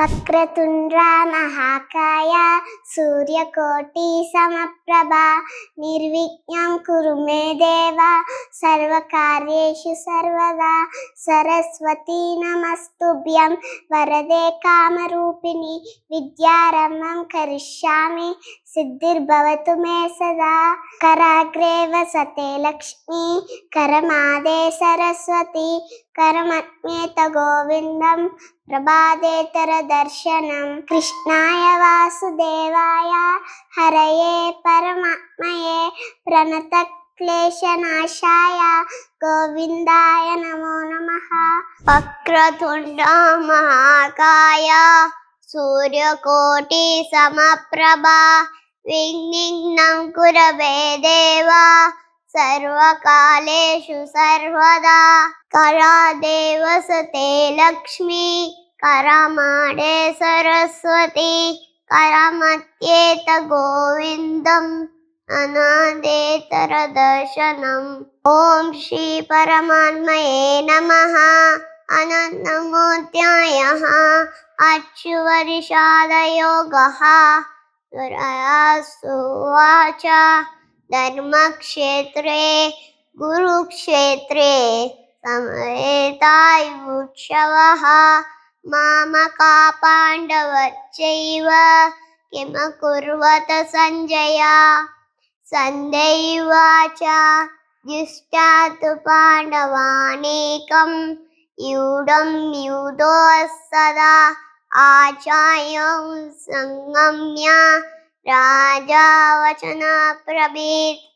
वक्रतुण्ड्रा महाकाय सूर्यकोटि समप्रभा निर्विघ्नं कुरु मे देव सर्वकार्येषु सर्वदा सरस्वती नमस्तुभ्यं वरदे कामरूपिणि विद्यारम्भं करिष्यामि सिद्धिर्भवतु मे सदा कराग्रे वसते लक्ष्मी करमादे सरस्वती करमत्मेत गोविन्दं प्रभादेतरदर्शनं कृष्णाय वासुदेवाय हरये परमात्मये प्रणतक्लेशनाशाय गोविन्दाय नमो नमः। वक्रतुण्डा महाकाय सूर्यकोटि समप्रभा विघ्नं कुरु मे देव सर्वकालेषु सर्वदा कराग्रे वसते लक्ष्मी करमादे सरस्वती करमत्येत गोविन्दम् अनादेतरदर्शनम्। ॐ श्री परमात्मने नमः। अनन्तमूर्तयः अच्युतवर्षादयोगः सुवाच धर्मक्षेत्रे कुरुक्षेत्रे समवेतायुत्सवः मामका पाण्डवश्चैव किमकुर्वत सञ्जय सञ्जय उवाच दृष्ट्वा तु पाण्डवानेकं व्यूढं व्यूढोऽसदा आचार्यं संगम्य राजा वचनं ब्रवीत्